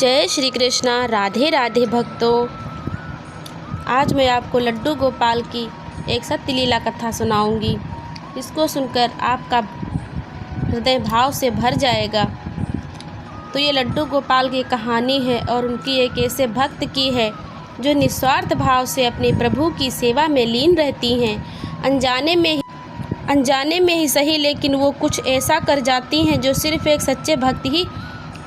जय श्री कृष्णा। राधे राधे भक्तों। आज मैं आपको लड्डू गोपाल की एक सत्य लीला कथा सुनाऊंगी। इसको सुनकर आपका हृदय भाव से भर जाएगा। तो ये लड्डू गोपाल की कहानी है और उनकी एक ऐसे भक्त की है जो निस्वार्थ भाव से अपने प्रभु की सेवा में लीन रहती हैं। अनजाने में ही सही, लेकिन वो कुछ ऐसा कर जाती हैं जो सिर्फ एक सच्चे भक्त ही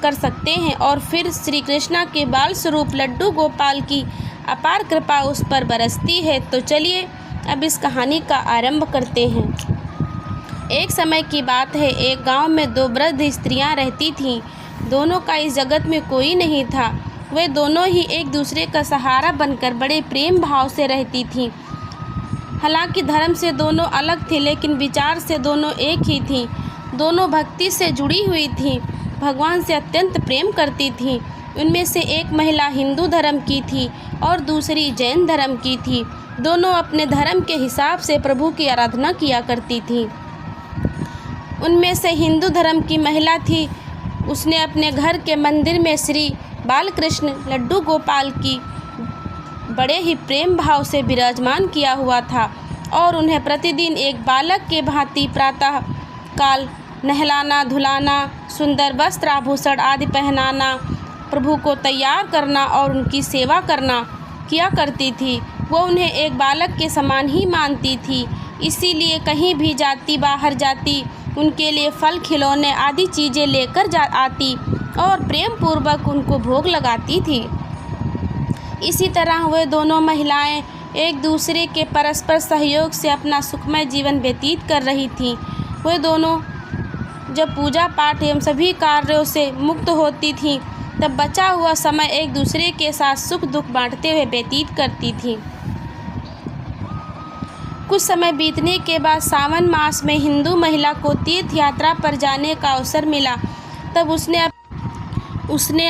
कर सकते हैं। और फिर श्री कृष्णा के बाल स्वरूप लड्डू गोपाल की अपार कृपा उस पर बरसती है। तो चलिए अब इस कहानी का आरंभ करते हैं। एक समय की बात है, एक गांव में दो वृद्ध स्त्रियां रहती थीं। दोनों का इस जगत में कोई नहीं था। वे दोनों ही एक दूसरे का सहारा बनकर बड़े प्रेम भाव से रहती थीं। हालांकि धर्म से दोनों अलग थी, लेकिन विचार से दोनों एक ही थीं। दोनों भक्ति से जुड़ी हुई थीं, भगवान से अत्यंत प्रेम करती थीं। उनमें से एक महिला हिंदू धर्म की थी और दूसरी जैन धर्म की थी। दोनों अपने धर्म के हिसाब से प्रभु की आराधना किया करती थीं। उनमें से हिंदू धर्म की महिला थी, उसने अपने घर के मंदिर में श्री बालकृष्ण लड्डू गोपाल की बड़े ही प्रेम भाव से विराजमान किया हुआ था और उन्हें प्रतिदिन एक बालक के भांति प्रातः काल नहलाना धुलाना, सुंदर वस्त्र आभूषण आदि पहनाना, प्रभु को तैयार करना और उनकी सेवा करना किया करती थी। वो उन्हें एक बालक के समान ही मानती थी, इसीलिए कहीं भी जाती, बाहर जाती, उनके लिए फल खिलौने आदि चीज़ें लेकर आती और प्रेम पूर्वक उनको भोग लगाती थी। इसी तरह वे दोनों महिलाएं एक दूसरे के परस्पर सहयोग से अपना सुखमय जीवन व्यतीत कर रही थीं। वे दोनों जब पूजा पाठ एवं सभी कार्यों से मुक्त होती थीं, तब बचा हुआ समय एक दूसरे के साथ सुख दुख बांटते हुए व्यतीत करती थीं। कुछ समय बीतने के बाद सावन मास में हिंदू महिला को तीर्थ यात्रा पर जाने का अवसर मिला। तब उसने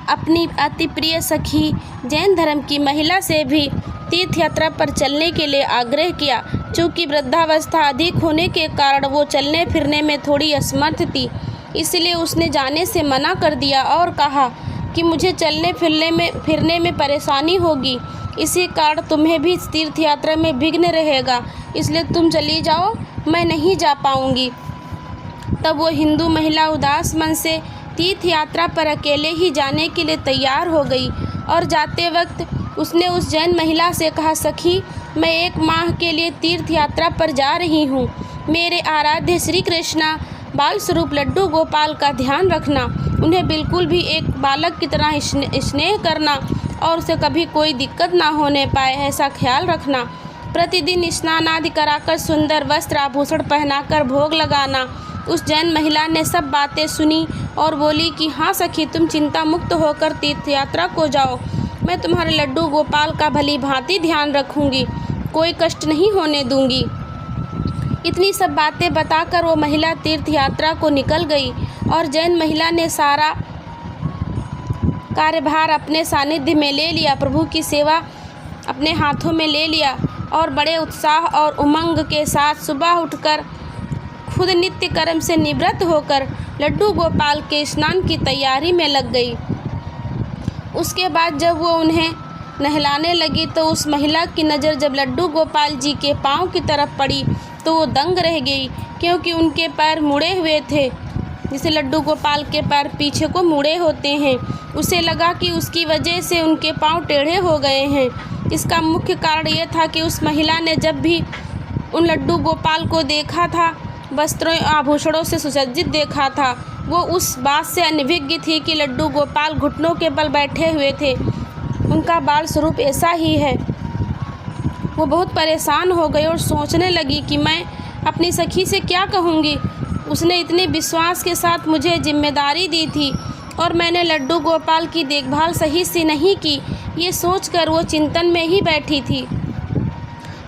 अपनी अति प्रिय सखी जैन धर्म की महिला से भी तीर्थ यात्रा पर चलने के लिए आग्रह किया। चूँकि वृद्धावस्था अधिक होने के कारण वो चलने फिरने में थोड़ी असमर्थ थी, इसलिए उसने जाने से मना कर दिया और कहा कि मुझे चलने फिरने में परेशानी होगी, इसी कारण तुम्हें भी तीर्थ यात्रा में विघ्न रहेगा, इसलिए तुम चली जाओ, मैं नहीं जा पाऊँगी। तब वो हिंदू महिला उदास मन से तीर्थ यात्रा पर अकेले ही जाने के लिए तैयार हो गई और जाते वक्त उसने उस जैन महिला से कहा, सखी, मैं 1 माह के लिए तीर्थ यात्रा पर जा रही हूँ। मेरे आराध्य श्री कृष्णा बाल स्वरूप लड्डू गोपाल का ध्यान रखना, उन्हें बिल्कुल भी एक बालक की तरह स्नेह करना और उसे कभी कोई दिक्कत ना होने पाए, ऐसा ख्याल रखना। प्रतिदिन स्नान आदि कराकर सुंदर वस्त्र आभूषण पहनाकर भोग लगाना। उस जैन महिला ने सब बातें सुनी और बोली कि हाँ सखी, तुम चिंता मुक्त होकर तीर्थ यात्रा को जाओ, मैं तुम्हारे लड्डू गोपाल का भली भांति ध्यान रखूंगी, कोई कष्ट नहीं होने दूंगी। इतनी सब बातें बताकर वो महिला तीर्थ यात्रा को निकल गई और जैन महिला ने सारा कार्यभार अपने सानिध्य में ले लिया, प्रभु की सेवा अपने हाथों में ले लिया और बड़े उत्साह और उमंग के साथ सुबह उठकर खुद नित्य कर्म से निवृत्त होकर लड्डू गोपाल के स्नान की तैयारी में लग गई। उसके बाद जब वो उन्हें नहलाने लगी तो उस महिला की नज़र जब लड्डू गोपाल जी के पाँव की तरफ पड़ी तो वो दंग रह गई, क्योंकि उनके पैर मुड़े हुए थे, जिसे लड्डू गोपाल के पैर पीछे को मुड़े होते हैं। उसे लगा कि उसकी वजह से उनके पाँव टेढ़े हो गए हैं। इसका मुख्य कारण ये था कि उस महिला ने जब भी उन लड्डू गोपाल को देखा था, वस्त्रों आभूषणों से सुसज्जित देखा था, वो उस बात से अनभिज्ञ थी कि लड्डू गोपाल घुटनों के बल बैठे हुए थे, उनका बाल स्वरूप ऐसा ही है। वो बहुत परेशान हो गई और सोचने लगी कि मैं अपनी सखी से क्या कहूँगी। उसने इतने विश्वास के साथ मुझे जिम्मेदारी दी थी और मैंने लड्डू गोपाल की देखभाल सही से नहीं की। ये सोचकर वो चिंतन में ही बैठी थी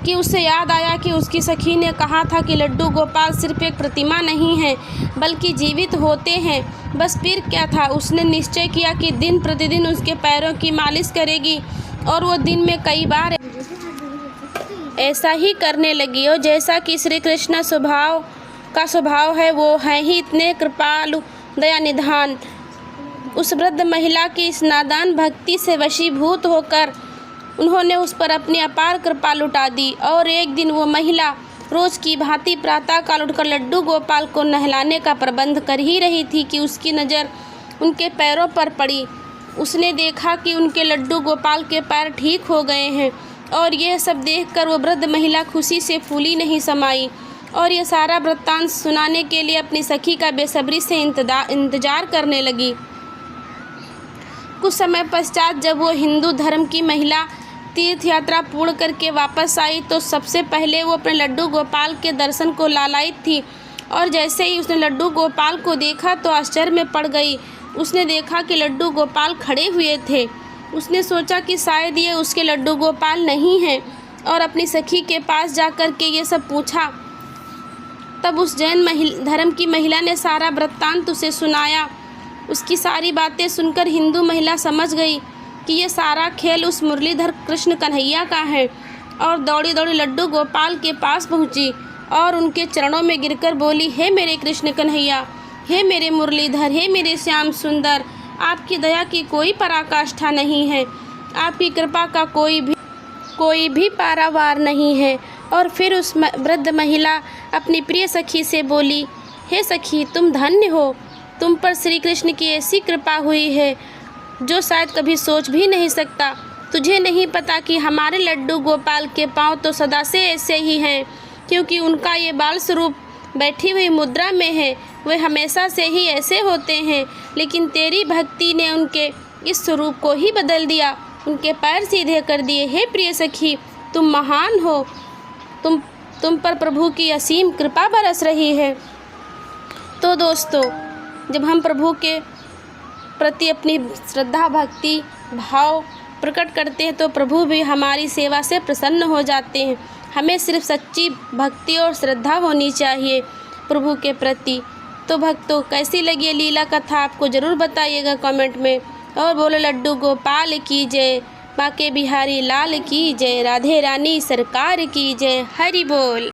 कि उसे याद आया कि उसकी सखी ने कहा था कि लड्डू गोपाल सिर्फ एक प्रतिमा नहीं है, बल्कि जीवित होते हैं। बस फिर क्या था, उसने निश्चय किया कि दिन प्रतिदिन उसके पैरों की मालिश करेगी और वो दिन में कई बार ऐसा ही करने लगी। और जैसा कि श्री कृष्ण स्वभाव है, वो है ही इतने कृपालु, दया निधान। उस वृद्ध महिला की इस नादान भक्ति से वशीभूत होकर उन्होंने उस पर अपनी अपार कृपा लुटा दी और एक दिन वो महिला रोज़ की भांति प्रातःकाल उठकर लड्डू गोपाल को नहलाने का प्रबंध कर ही रही थी कि उसकी नज़र उनके पैरों पर पड़ी। उसने देखा कि उनके लड्डू गोपाल के पैर ठीक हो गए हैं और यह सब देखकर वो वृद्ध महिला खुशी से फूली नहीं समाई और यह सारा वृत्तांत सुनाने के लिए अपनी सखी का बेसब्री से इंतजार करने लगी। कुछ समय पश्चात जब वो हिंदू धर्म की महिला तीर्थ यात्रा पूर्ण करके वापस आई तो सबसे पहले वो अपने लड्डू गोपाल के दर्शन को लालायित थी और जैसे ही उसने लड्डू गोपाल को देखा तो आश्चर्य में पड़ गई। उसने देखा कि लड्डू गोपाल खड़े हुए थे। उसने सोचा कि शायद ये उसके लड्डू गोपाल नहीं हैं और अपनी सखी के पास जाकर के ये सब पूछा। तब उस जैन धर्म की महिला ने सारा वृत्तांत उसे सुनाया। उसकी सारी बातें सुनकर हिंदू महिला समझ गई कि ये सारा खेल उस मुरलीधर कृष्ण कन्हैया का है और दौड़ी दौड़ी लड्डू गोपाल के पास पहुंची और उनके चरणों में गिरकर बोली, हे मेरे कृष्ण कन्हैया, हे मेरे मुरलीधर, हे मेरे श्याम सुंदर, आपकी दया की कोई पराकाष्ठा नहीं है, आपकी कृपा का कोई भी पारावार नहीं है। और फिर उस वृद्ध महिला अपनी प्रिय सखी से बोली, हे सखी, तुम धन्य हो, तुम पर श्री कृष्ण की ऐसी कृपा हुई है जो शायद कभी सोच भी नहीं सकता। तुझे नहीं पता कि हमारे लड्डू गोपाल के पाँव तो सदा से ऐसे ही हैं, क्योंकि उनका ये बाल स्वरूप बैठी हुई मुद्रा में है। वे हमेशा से ही ऐसे होते हैं, लेकिन तेरी भक्ति ने उनके इस स्वरूप को ही बदल दिया, उनके पैर सीधे कर दिए। हे प्रिय सखी, तुम महान हो, तुम पर प्रभु की असीम कृपा बरस रही है। तो दोस्तों, जब हम प्रभु के प्रति अपनी श्रद्धा भक्ति भाव प्रकट करते हैं तो प्रभु भी हमारी सेवा से प्रसन्न हो जाते हैं। हमें सिर्फ सच्ची भक्ति और श्रद्धा होनी चाहिए प्रभु के प्रति। तो भक्तों, कैसी लगी ये लीला कथा आपको ज़रूर बताइएगा कमेंट में। और बोलो लड्डू गोपाल की जय, बाके बिहारी लाल की जय, राधे रानी सरकार की जय। हरि बोल।